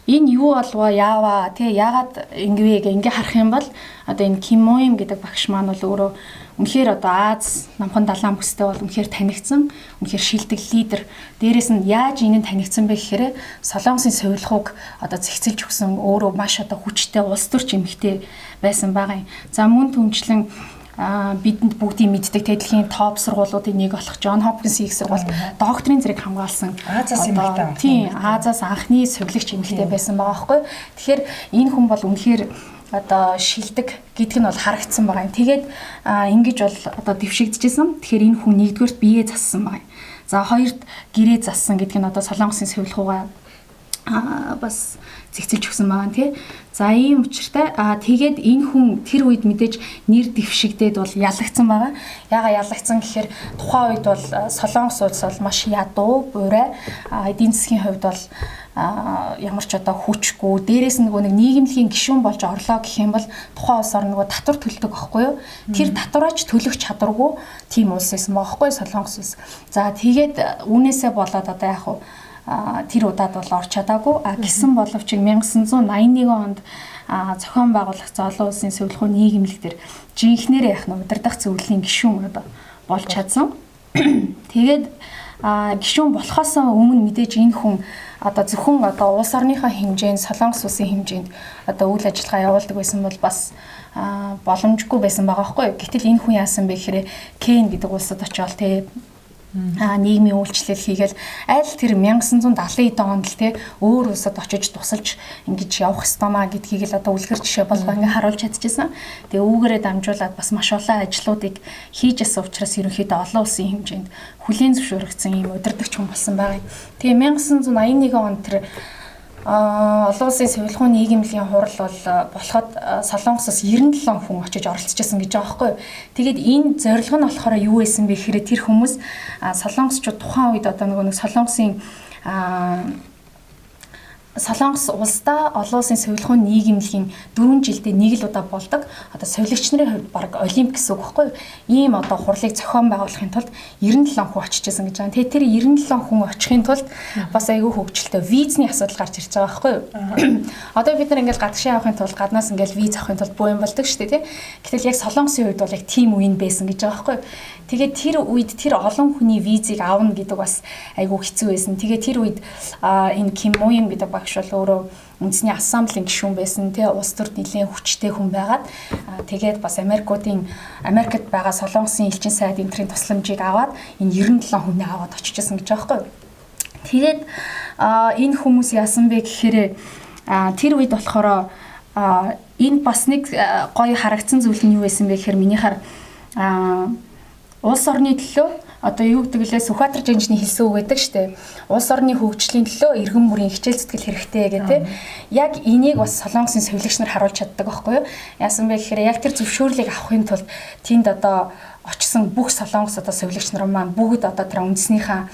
энэ юу болвоо яаваа тий яагаад ингэвэ ингээ харах юм бол одоо энэ Ким Уин гэдэг багш маань бол өөрөө үнэхээр одоо Аз намхан далайн бүстэй бол үнэхээр танигдсан, үнэхээр шилдэг лидер. Дээрээс нь яаж энэ танигдсан бэ гэхээр Солонгосын соёлгыг одоо зэгцэлж өгсөн өөрөө маш одоо хүчтэй улс төрч эмэгтэй байсан байгаа юм. За мөн түнчлэн бидэнд бүгдийг мэддэг дэлхийн топ сургуулиудын нэг болох Джон Хопкинс их сургууль докторийн зэрэг хамгаалсан. Азаас эмэгтэй. Тийм, Азаас анхны совилогч эмэгтэй байсан байгаа байхгүй. Тэгэхээр энэ хүн бол үнэхээр одоо шилдэг гэдг нь бол харагдсан байгаа юм. Тэгээд ингэж бол одоо дэвшигдчихсэн. Тэгэхээр энэ хүн нэгдүгээрт биеэ зассан байгаа юм. За хоёрт гэрээ зассан гэдэг нь одоо Солонгосын соёлгоогаа бас зэгцэлж өгсөн байгаа тий. За ийм учиртай тэгээд энэ хүн тэр үед мэдээж нэр дэвшигдээд бол ялагдсан байгаа. Яага ялагдсан гэхээр тухайн үед бол Солонгос улс бол маш ядуу, буурай, эдийн засгийн хувьд бол ямар ч одоо хүчгүй, дээрээс нэг нийгэмлэгийн гишүүн болж орлоо гэх юм бол тухайн улс орн татвар төлдөг байхгүй юу? Тэр татвараач төлөх чадваргүй тийм улс байсан байгаа байхгүй юу Солонгос улс. За тэгээд үүнээсээ болоод одоо яг хуу тэр удаад бол орч чадаагүй. Гэсэн боловч 1981 онд зохион байгуулагч олон улсын зөвлөхөн нийгэмлэг төр жинхнээр яг нь удирдах зөвлөлийн гишүүн одоо болж чадсан. Тэгээд гишүүн болохоос өмнө мэдээж энэ хүн одоо зөвхөн одоо улс орныхоо хэмжээнд Солонгос улсын хэмжээнд одоо үйл ажиллагаа явуулдаг байсан бол бас боломжгүй байсан байгаа байхгүй юу. Гэтэл энэ хүн яасан бэ гэхээр Кен гэдэг улсад очиод тий нийгмийн үйлчлэл хийгээл аль тэр 1970 онд л те өөр улсад очиж тусалж ингэж явах ёстой маа гэдгийг л одоо үлгэр жишээ болгоо ингээ харуулж чадчихсан. Тэгээ үүгээрээ дамжуулаад бас маш олон ажлуудыг хийж асан учраас ерөнхийдөө олон улсын хэмжээнд хүлээн зөвшөөрөгдсөн юм удирдагч хүн болсон байгаа. Тэгээ 1981 онд тэр олон улсын зөвлөхөн нийгэмлэгийн хурал бол болоход Солонгосоос 97 хүн очиж оролцож байсан гэж байгаа байхгүй юу. Тэгээд энэ зорилго нь болохоор юу байсан бэ гэхээр тэр хүмүүс солонгосчууд тухайн үед одоо нэг Солонгос улсдаа олон улсын совилгын нийгэмлэгийн 4 жилдээ нэг л удаа болдог. Одоо совилгч нарын хувьд баг олимп гэсэн үг байхгүй юу? Ийм одоо хурлыг зохион байгуулахын тулд 97 хүн очижсэн гэж байгаа. Тэгээ тэр 97 хүн очихын тулд бас айгүй хөвгчлөлтөө визний асуудал гарч ирж байгаа байхгүй юу? Одоо бид нар ингээл гадагшаа явахын тулд гаднаас ингээл виз авахын тулд буу юм болдог шүү дээ, тий. Гэтэл яг Солонгосын хувьд бол яг тийм үе байсан гэж байгаа байхгүй юу? Тэгээд тэр үед тэр олон хүний визийг аавна гэдэг бас айгүй хэцүү байсан. Тэгээд тэр үед энэ Ким Моим гэдэг багш бол өөрөө үндэсний ассамблеийн гишүүн байсан. Тэгээ улс төрд нэлээд хүчтэй хүн байгаад тэгээд бас Америкт байгаа Солонгосын элчин сайд энтрийн тусламжийг аваад энэ 97 хүнээ аваад очижсэн гэж байгаа байхгүй юу. Тэгээд энэ хүмүүс яасан бэ гэхээр тэр үед болохоор энэ бас нэг гоё харагдсан зүйл нь юу байсан бэ гэхээр минийхаар улс орны төлөө одоо юу гэдэг лээ Сүхбаатар жанжны хэлсэн үг гэдэг штэ. Улс орны хөгжлийн төлөө иргэн бүрийн хичээл зүтгэл хэрэгтэй гэдэг. Яг энийг бас Солонгосын совилогч нар харуулж чаддаг байхгүй юу? Яасан бэ гэхээр яг тэр зөвшөөрлийг авахын тулд тэнд одоо очсон бүх Солонгос одоо совилогч нар маань бүгд одоо тэр үндэснийхээ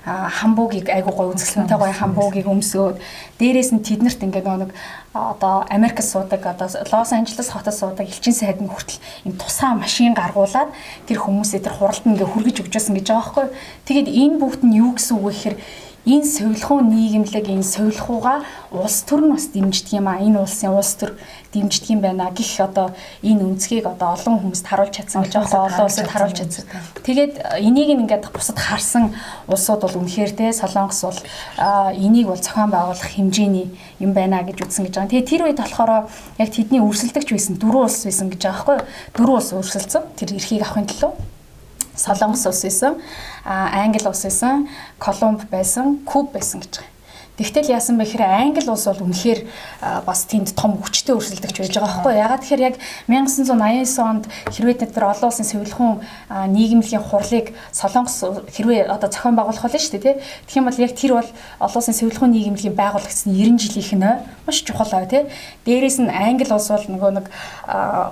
хамбуугийг айгуу гоё үзэсгэлэнтэй гоё хамбуугийг өмсөөд дээрээс нь тэднэрт ингээд нэг одоо Америкт суудаг одоо Лос Анжелес хотод суудаг элчин сайдны хүртэл юм тусаа машин гаргуулад тэр хүмүүсээ тэр хуралд ингээд хүргэж өгч байсан гэж байгаа байхгүй. Тэгээд энэ бүгд нь юу гэсэн үг вэ гэхээр энэ совилгын нийгэмлэг энэ совилгууга улс төр нь бас дэмждэг юм а. Энэ улсын улс төр дэмждэг юм байна гэх одоо энэ үнцгийг одоо олон хүмүүст харуулж чадсан гэж байгаа. Олон улсад харуулж чадсан. Тэгээд энийг ингээд бусад харсан улсууд бол үнэхээр те Солонгос бол энийг бол зохион байгуулах хэмжээний юм байна гэж үзсэн гэж байгаа. Тэгээд тэр үед болохоор яг тэдний өрсөлдөгч байсан 4 улс байсан гэж байгаа байхгүй. 4 улс өрсөлдсөн. Тэр эрхийг авахын төлөө Солонгос улс байсан, Англи улс байсан, Колумб байсан, Куб байсан гэж байгаа. Тэгтэл яасан бэ гэхээр Англи улс бол үнэхээр бас тэнд том хүчтэй өрсөлдөгч байж байгаа байхгүй. Ягаад тэгэхээр яг 1989 онд хэрвээ тэр олон улсын совилгын нийгэмлэгийн хурлыг Солонгос хэрвээ одоо зохион байгуулах болно шүү дээ, тий. Тэгэх юм бол яг тэр бол олон улсын совилгын нийгэмлэгийн байгуулагдсан 90 жилийнх нь маш чухал аа тий. Дээрээс нь Англи улс бол нөгөө нэг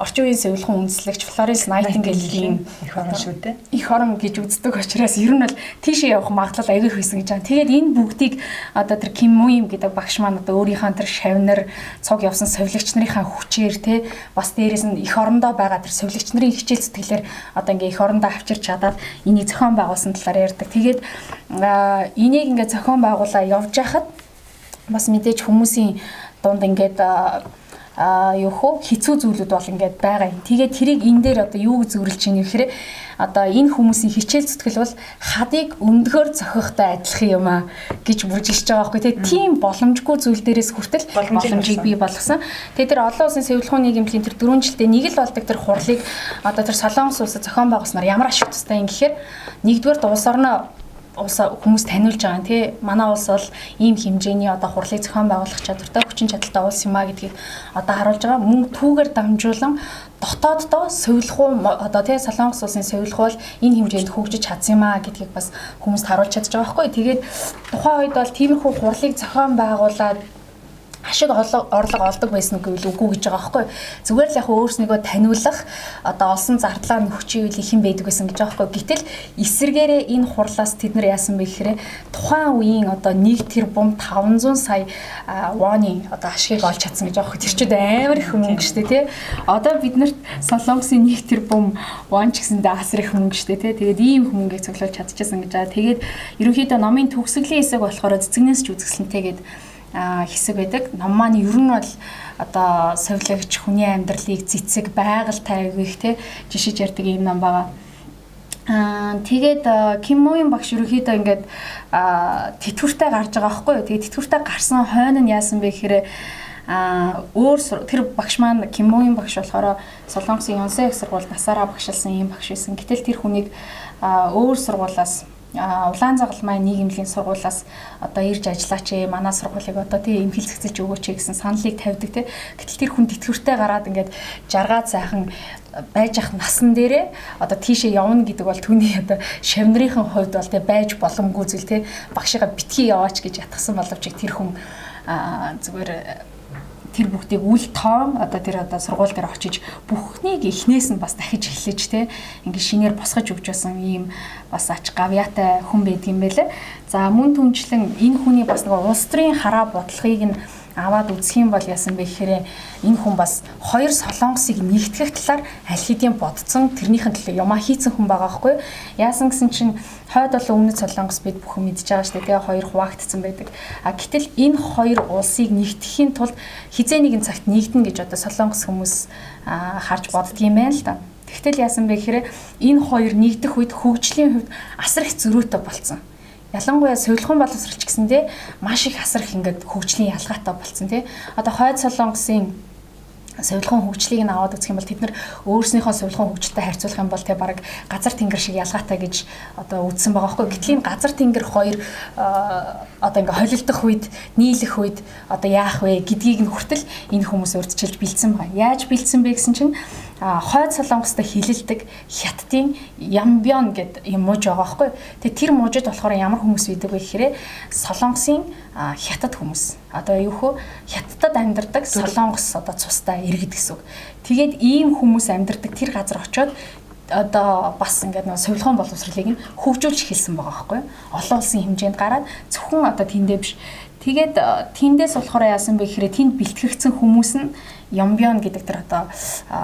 орчин үеийн совилгын үндэслэгч Florence Nightingale-ийн их орон шүү дээ. Их орон гэж үздэг учраас ер нь бол тийшээ явах магадлал аягүй хийсэн гэж байна. Тэгээд энэ бүгдийг одоо тэр Ким Моим гэдэг багш маань одоо өөрийнхөө тэр шавнар цог явсан совилогч нарынхаа хүчээр те бас дээрээс нь их орондоо байгаа тэр совилогч нарын хичээл зүтгэлээр одоо ингээ их орондоо авчирч чадаад энийг зохион байгуулсан талаар ярьдаг. Тэгээд энийг ингээ зохион байгуулаа явж байхад бас мэдээж хүмүүсийн дунд ингээд хэцүү зүйлүүд бол ингээд байгаа юм. Тэгээд тэрийг энэ дээр одоо юу зөвөрлж ийн гэхээр одоо энэ хүмүүсийн хичээл зүтгэл бол хадыг өндгөөр зохихтой адилхан юм а гэж бүржилж байгаа байхгүй. Тэгээд тийм боломжгүй зүйл дээрээс хүртэл боломжийг бий болгосон. Тэгээд тэр олон улсын совилгын нийгэмлэгийн тэр 4 жилдээ нэг л болдог тэр хурлыг одоо тэр Солонгос улсад зохион байгуулснаар ямар ашиг тустай юм гэхээр нэгдүгээр улс орноо улс хүмүүс таниулж байгаа юм тий. Манай улс бол ийм хэмжээний одоо хурлыг зохион байгуулах чадвартай хүчин чадалтай улс юм а гэдгийг одоо харуулж байгаа. Мөн түүгээр дамжуулан дотооддоо совилгуу одоо тий Солонгос улсын совилгуу бол энэ хэмжээнд хөгжиж чадсан юм а гэдгийг бас хүмүүст харуулж чадж байгаа байхгүй. Тэгээд тухайн үед бол тиймэрхүү хурлыг зохион байгуулад ашиг орлого олдог байсан үгүй гэж байгаа байхгүй. Зүгээр л яг өөрснийгөө таниулах одоо олсон зардлаа нөхчийн үйл их юм байдаг байсан гэж байгаа байхгүй. Гэтэл эсэргээрээ энэ хурлаас тэд нар яасан бэ гэхээр тухайн үеийн одоо 1 тэрбум 500 сая воны одоо ашигыг олж чадсан гэж байгаа байхгүй. Тэр чинь амар их мөнгө шүү дээ тий. Одоо биднэрт Солонгосын 1 тэрбум вон ч гэсэндээ асар их мөнгө шүү дээ тий. Тэгээд ийм мөнгөийг цуглуулж чадчихсан гэж байгаа. Тэгээд ерөнхийдөө номын төгсгөлийн хэсэг болохоор цэцгнээс ч үзэсгэлэнтэйгээд хэсэг байдаг. Ном маань ер нь бол одоо совилогч хүний амьдралыг цэцэг байгальтай авих те жишиж ярьдаг юм ном байгаа. Тэгээд Ким Моён багш ерөөхдөө ингээд тэтгэвртэй гарч байгаа байхгүй юу. Тэгээд тэтгэвртэй гарсан хойно нь яасан бэ гэхээр тэр багш маань Ким Моён багш болохоор Солонгосын Ёнсэн их сургууль насаараа багшилсан юм багш байсан. Гэтэл тэр хүнийг өөр сургуулиас улаан загалмай нийгэмлэгийн сургуулиас одоо ирж ажиллаач манай сургуулийг одоо тийм эмхэлцэгцэж өгөөч гэсэн саналыг тавьдаг те. Гэтэл тэр хүн тэтгэвртэй гараад ингээд жаргаад сайхан байж ах насан дээрээ одоо тийшээ явна гэдэг бол түүний одоо шавнырийн хувьд бол те байж боломгүй зүйл те. Багшигаа битгий яваач гэж ятгсан боловч тэр хүн зүгээр тэр бүгдийг үл тоон одоо тэр одоо сургууль дээр очиж бүхнийг эхнээс нь бас дахиж эхлэж те ингээд шинээр босгож өгч байсан ийм бас ач гавьяатай хүн байдаг юм байлээ. За мөн түнчлэн энэ хүний бас нэг улс төрийн хараа бодлогыг нь аваад үзэх юм бол яасан бэ гэхээр энэ хүн бас хоёр Солонгосыг нэгтгэх талаар аль хэдийн бодцсон тэрнийхэн төлөө юмаа хийцэн хүн байгаа байхгүй. Яасан гэсэн чинь хойд бол өмнөд Солонгос бид бүхэн мэдж байгаа шүү дээ. Тэгээ хоёр хуваагдсан байдаг. Гэтэл энэ хоёр улсыг нэгтгэхийн тулд хизээ нэгэн цагт нэгдэнэ гэж одоо Солонгос хүмүүс харж боддөг юм байна л да. Тэгтэл яасан бэ гэхээр энэ хоёр нэгдэх үед хөгжлийн хувьд асар их зөрүүтэй болцсон. Ялангуяа совилгын боловсролч гэсэндээ маш их асар их ингээд хөгжлийн ялгаатай болцсон тий. Одоо хойд Солонгосын совилгын хөгжлийг нь аваад үзэх юм бол тэд нар өөрснийхөө совилгын хөгжилтэй харьцуулах юм бол те баг газар тэнгэр шиг ялгаатай гэж одоо үзсэн байгаа байхгүй. Гэтэл энэ газар тэнгэр хоёр одоо ингээ холилдох үед нийлэх үед одоо яах вэ гэдгийг нь хүртэл энэ хүмүүс урьдчилж бэлдсэн байгаа. Яаж бэлдсэн бэ гэсэн чинь хойд Солонгостой хилэлдэг хятадын Ямбён гэдэг юм мууж байгаа байхгүй. Тэгээ тэр муужид болохоор ямар хүмүүс байдаг вэ гэхээр Солонгосын хятад хүмүүс. Одоо юу хөө хятадд амьдардаг Солонгос одоо цустай иргэд гэсэн үг. Тэгээд ийм хүмүүс амьдардаг тэр газар очиод одоо бас ингээд нэг совилгын боловсролыг нь хөгжүүлж эхэлсэн байгаа байхгүй. Олон улсын хэмжээнд гараад зөвхөн одоо тэндээ биш. Тэгээд тэндээс болохоор яасан бэ гэхээр тэнд бэлтгэгдсэн хүмүүс нь Ямбён гэдэг тэр одоо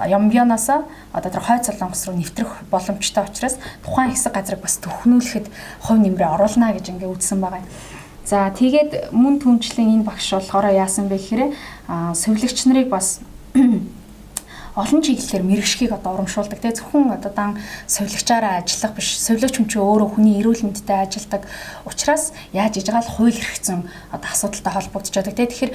Ямбёноос одоо тэр хойд Солонгос руу нэвтрэх боломжтой учраас тухайн хэсэг газрыг бас төхнүүлэхэд хувь нэмрээ оруулна гэж ингээд үзсэн байгаа юм. За тэгээд мөн түнчлэн энэ багш болохоор яасан бэ гэхээр совилогч нарыг бас олон чиглэлээр мэрэгшгийг одоо урамшуулдаг те зөвхөн одоо дан совилогчаараа ажиллах биш совилогч хүн чинь өөрөө хүний эрүүл мэндтэй ажилладаг учраас яаж иж байгаа л хууль хэрэгцэн одоо асуудалтай холбогдож байдаг те тэгэхээр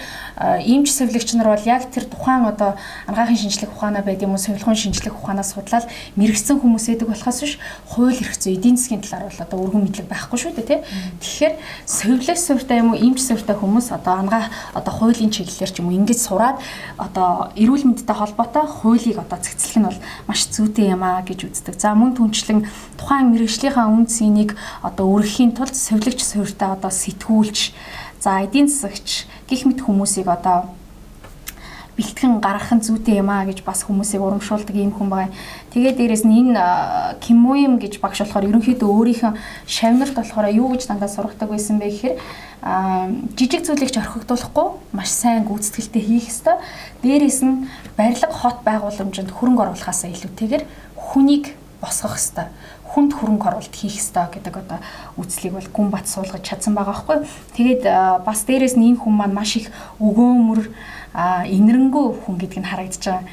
иймч совилогч нар бол яг тэр тухайн одоо анагаахын шинжлэх ухаанаа байд юм уу совилгын шинжлэх ухаанаас судлаад мэрэгсэн хүмүүс эдэг болохоос биш хууль хэрэгцээ эдийн засгийн талаар бол одоо өргөн мэдлэг байхгүй шүү дээ те тэгэхээр совилогч суурьтай юм уу иймч суурьтай хүмүүс одоо анагаах одоо хуулийн чиглэлээр ч юм уу ингэж сураад одоо эрүүл мэндтэй холбоотой хуулийг одоо цэгцлэх нь бол маш зүйтэй юм аа гэж үздэг. За мөн түнчлэн тухайн мэрэгжлийнхаа үн цэнийг одоо өргөхийн тулд совилогч суурьтай одоо сэтгүүлч за эдийн засагч гэх мэт хүмүүсийг одоо бэлтгэн гаргах нь зүйтэй юм аа гэж бас хүмүүсийг урамшуулдаг юм хүн байгаа. Тэгээд дээрэс нь энэ Ким Моён гэж багш болохоор ерөнхийдөө өөрийнхөө шавнарт болохоор юу гэж дандаа сургадаг байсан бэ гэхээр жижиг зүйлийг ч орхигдуулахгүй маш сайн гүйцэтгэлтэй хийх ёстой. Дээрээс нь барилга хот байгууламжинд хөрөнгө оруулахаасаа илүүтэйгээр хүнийг босгох ёстой. Хүнд хөрөнгө оруулалт хийх ёстой гэдэг одоо үслийг бол гүн бат суулгаж чадсан байгаа байхгүй. Тэгээд бас дээрээс нь энэ хүн маань маш их өгөөмөр инэрэнгүү хүн гэдг нь харагдаж байгаа.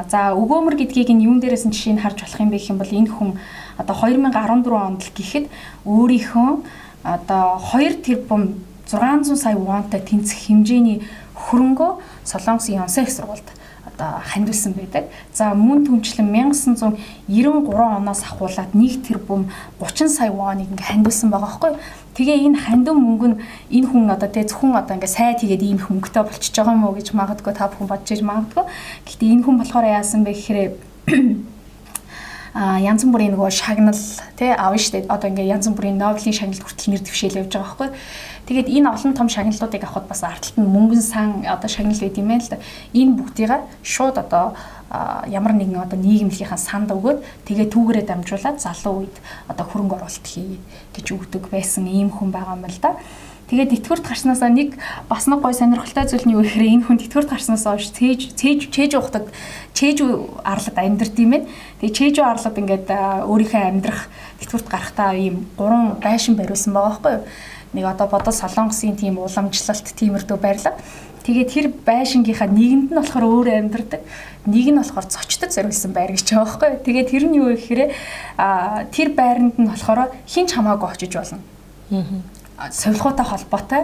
За өгөөмөр гэдгийг нь юун дээрээс нь жишээ нь харж болох юм бэ гэх юм бол энэ хүн одоо 2014 онд л гэхэд өөрийнхөө одоо 2 тэрбум 600 сая вонтой тэнцэх хэмжээний хөрөнгөө Солонгосын Ёнсэн их сургуульд одоо хандвсан байдаг. За мөн түнчлэн 1993 оноос ахуулаад 1 тэрбум 30 сая воныг ингээ хандвсан байгаа байхгүй. Тэгээ энэ хандив мөнгө нь энэ хүн одоо тэ зөвхөн одоо ингээ сайд хийгээд ийм хөнгөтэй болчихж байгаа юм уу гэж магадгүй та бүхэн бодож иж магадгүй. Гэхдээ энэ хүн болохоор яасан бэ гэхээр янз бүрийн нөгөө шагнал тий авна штэ одоо ингээ янз бүрийн Нобелийн шагналд хүртэл нэр дэвшээл явж байгаа байхгүй. Тэгээд энэ олон том шагналуудыг авахд бас ардталт нь мөнгөн сан одоо шагнал байт юм байна л да. Энэ бүгдийг шууд одоо ямар нэгэн одоо нийгэмлэгийнхаа санд өгөөд тэгээ түүгээрээ дамжуулаад залуу үед одоо хөрөнгө оруулалт хий гэж өгдөг байсан ийм хүн байгаа юм л да. Тэгээд тэтгэврт гарснаасаа нэг бас нэг гой сонирхолтой зүйл нь юу гэхээр энэ хүн тэтгэврт гарснаасаа хойш чээж ухдаг чээж арлад амьдрд юм байна. Тэгээд чээж арлад ингээд өөрийнхөө амьдрах тэтгэврт гарахтаа ийм 3 байшин бариулсан байгаа байхгүй юу? Нэг одоо бодол Солонгосын тийм уламжлалт тиймэрдүү байрлал. Тэгээд тэр байшингийнхаа нэгэнд нь болохоор өөр амьдрдаг, нэг нь болохоор зочдод зориулсан байр гэж байгаа байхгүй юу? Тэгээд тэр нь юу гэхээр тэр байранд нь болохоор хинч хамаагүй очиж болно. Сувилгуутай холбоотой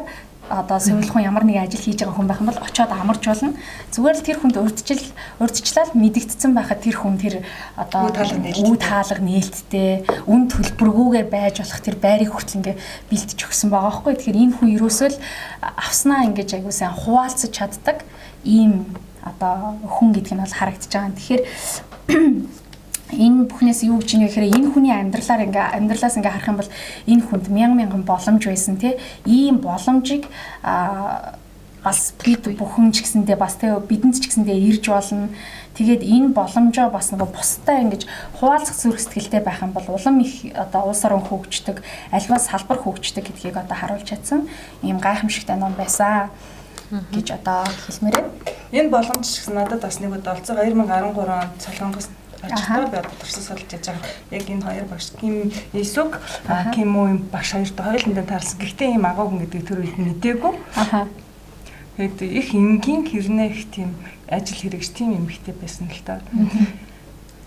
одоо сувилгын ямар нэг ажил хийж байгаа хүн байх юм бол очиод амарч болно. Зүгээр л тэр хүнд урдчлал мэдэгдсэн байхад тэр хүн тэр одоо үе таалга нээлттэй үн төлбөргүйгээр байж болох тэр байрыг хүртэл ингээ бэлтэж өгсөн байгаа байхгүй. Тэгэхээр энэ хүн ерөөсөө л авснаа ингэж айгуу сайн хуваалцаж чаддаг ийм одоо хүн гэдэг нь бол харагдаж байгаа. Тэгэхээр энэ бүхнээс юу гэж нэг хэрэг энэ хүний амьдралаас ингээ харах юм бол энэ хүнд мянган боломж байсан тий ийм боломжийг бас бид бүхэн ч гэсэндээ бас тий бидэнд ч гэсэндээ ирж болно. Тэгээд энэ боломжоо бас нөгөө бусдаа ингэж хуваалцах зүрх сэтгэлтэй байх юм бол улам их одоо улс орон хөгждөг, альва салбар хөгждөг гэдгийг одоо харуулж чадсан ийм гайхамшигтай ном байсан гэж одоо хэлмээр байна. Энэ боломж гэсэн надад бас нэг удаа олцоо 2013 онд Солонгост ажилтаа би одоо туршилт судалж яаж байгаа. Яг энэ хоёр багш Ким Исүк, Ким Moo багш хоёртой хоёуландаа таарсан. Гэхдээ ийм агуу хүн гэдэг тэр үед мэдээгүй. Тэгээд их энгийн хэрнээ их тийм ажил хэрэгж тийм эмэгтэй байсан л та.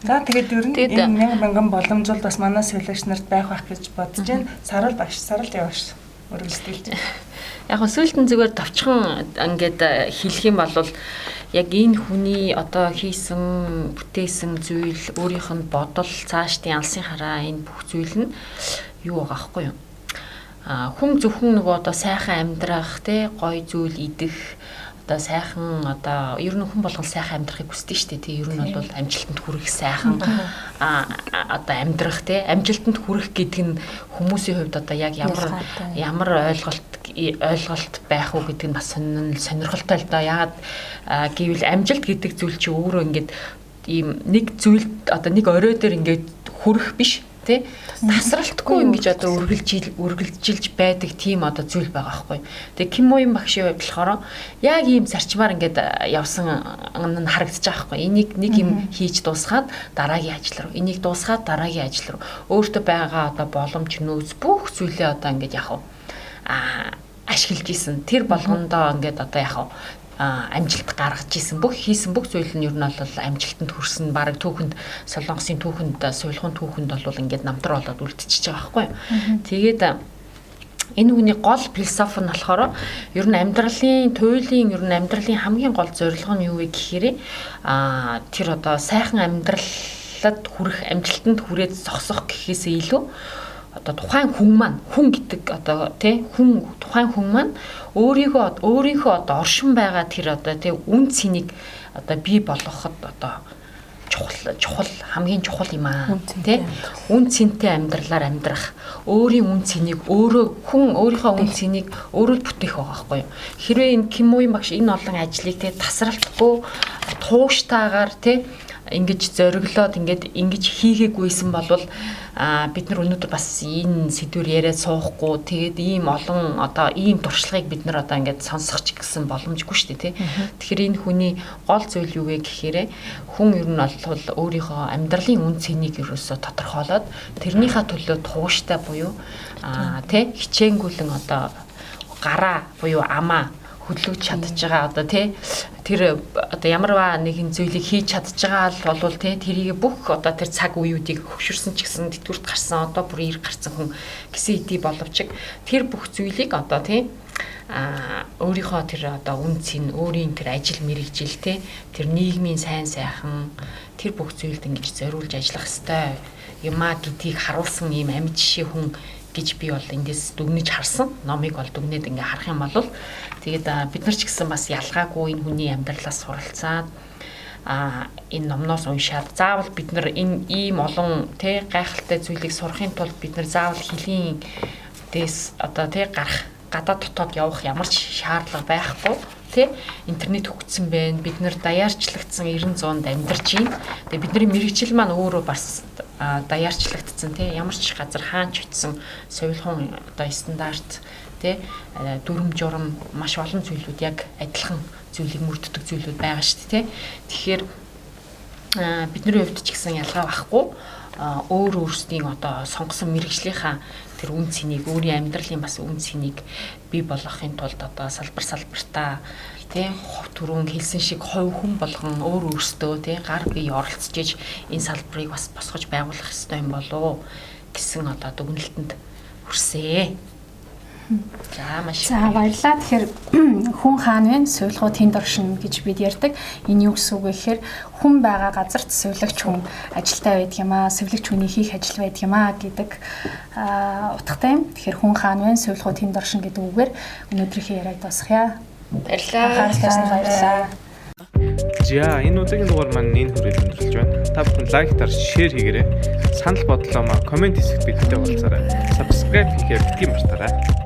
За тэгээд ер нь энэ мянган боломжууд бас манай солиогч нарт байх гэж бодож байна. Сарал явааш өргөлдөлж. Яг нь сүүлдэн зүгээр товчхон ингээд хэлэх юм бол яг энэ хүний одоо хийсэн бүтээсэн зүйл өөрийнх нь бодол цаашдын алсын хараа энэ бүх зүйл нь юу байгаа аахгүй юу? Хүн зөвхөн нөгөө одоо сайхан амьдрах те гоё зүйл идэх одоо сайхан одоо ер нь хүн болгон сайхан амьдрахыг хүсдэг шүү дээ. Тэ ер нь бол амжилтанд хүрэх сайхан одоо амьдрах те амжилтанд хүрэх гэдэг нь хүмүүсийн хувьд одоо яг ямар ойлголт байх уу гэдэг нь бас сонирхолтой л да. Яагаад гэвэл амжилт гэдэг зүйл чи өөрөө ингээд ийм нэг зүйл одоо нэг орой дээр ингээд хүрэх биш тий тасралтгүй ингэж одоо үргэлжилж байдаг тийм одоо зүйл байгаа байхгүй. Тэгээ Ким Moo багшийн хувьд болохоор яг ийм зарчмаар ингээд явсан нь харагдаж байгаа байхгүй. Энийг нэг юм хийж дуусгаад дараагийн ажил руу, энийг дуусгаад дараагийн ажил руу өөртөө байгаа одоо боломж нөөц бүх зүйлээ одоо ингээд яг ашиглаж исэн. Тэр болгондоо ингээд одоо яг амжилт гаргаж исэн хийсэн бүх зүйл нь ер нь бол амжилтанд хүрсэн баг түүхэнд Солонгосын түүхэнд сувилгын түүхэнд бол ингээд намтар болоод үлдчихэж байгаа байхгүй. Тэгээд энэ хүний гол философи нь болохоор ер нь туйлын ер нь амьдралын хамгийн гол зорилго нь юу вэ гэхээр тэр одоо сайхан амьдралд хүрэх амжилтанд хүрээд зогсох гэхээсээ илүү одоо тухайн хүн гэдэг одоо тий тухайн хүн маань өөрийнхөө одоо оршин байгаа тэр одоо тий үн цэнийг одоо бий болгоход одоо чухал хамгийн чухал юм аа тий үн цэнтэй амьдралаар амьдрах өөрийн үн цэнийг өөрийнхөө үн цэнийг өөрөө л бүтээх байгаа байхгүй юу. Хэрвээ энэ Ким Moo багш энэ олон ажлыг тий тасралтгүй тууштайгаар тий ингэж зориглоод ингэж хийгээгүйсэн болвол бид нар өнөөдөр бас энэ сэдвээр яриад суухгүй тэгээд ийм олон одоо ийм туршлагыг бид нар одоо ингэж сонсох ч гэсэн боломжгүй шүү дээ тий. Тэгэхээр энэ хүний гол зүйл юу вэ гэхээр хүн ер нь бол өөрийнхөө амьдралын үн цэнийг ерөөсө тодорхойлоод тэрнийхээ төлөө тууштай буюу тий хичээнгүлэн одоо гараа буюу амаа хөдлөж чадж байгаа одоо тий тэр одоо ямарваа нэгэн зүйлийг хийж чадж байгаа бол тий тэрийг бүх одоо тэр цаг үеүүдийг хөвшөрсөн ч гэсэн тэтгэврт гарсан одоо бүр ирэх гарсан хүн гэсэн хэдий боловч тэр бүх зүйлийг одоо тий өөрийнхөө тэр одоо үнцийг өөрийн тэр ажил мэргэжил те тэр нийгмийн сайн сайхан тэр бүх зүйлд ингэж зориулж ажиллах ёстой юмаа гэдгийг харуулсан ийм амьд жишээ хүн гэж би бол эндээс дүгнэж харсан. Номыг бол дүгнээд ингээ харах юм бол тэгээд бид нар ч гэсэн бас ялгаагүй энэ хүний амьдралаас суралцаад энэ номноос уншаад заавал бид нар энэ ийм олон тэ гайхалтай зүйлийг сурахын тулд бид нар заавал хэлийн дэс одоо тэ гарах гадаад дотоод явах ямар ч шаардлага байхгүй тий интернет хөгжсөн байна бид нар даяарчлагдсан 90 100-д амьдарч байна. Тэгээ бидний мэрэгжил маань өөрөө бас даяарчлагдсан тий ямар ч газар хаанч очсон соёлхон одоо стандарт тий дүрм журам маш олон зүйлүүд яг адилхан зүйлийг мөрддөг зүйлүүд байгаа шүү дээ тий. Тэгэхээр бидний хувьд ч гэсэн ялгаа байхгүй өөр өөрсдийн одоо сонгосон мэрэгжлийнхаа тэр үн цэнийг өөрийн амьдралын бас үн цэнийг бий болгохын тулд одоо салбартаа тийм түрүүн хэлсэн шиг хувь хүн болгон өөр өөртөө тийм гар бие оролцож иж энэ салбарыг бас босгож байгуулах ёстой юм болоо гэсэн одоо дүгнэлтэнд хүрсэ. За баярлалаа. Тэгэхээр хүн хаана вэ? Соёлгоо тэнд оршин гэж бид ярьдаг. Энэ юу гэсэн үг вэ гэхээр хүн байгаа газарт соёлогч хүн ажилтай байдаг юм аа. Соёлогч хүний хийх ажил байдаг юм аа гэдэг утгатай юм. Тэгэхээр хүн хаана вэ? Соёлгоо тэнд оршин гэдэг үгээр өнөөдрийнхээ яриаг дуусгая. Баярлалаа. За энэ удаагийн дугаар маань энэ хүрээд өндөрлөж байна. Та бүхэн лайктаар шеэр хийгээрэй. Санал бодлоо комент хэсэгт бидтэй уулзаарай. Subscribe хийхээр битгий мартаарай.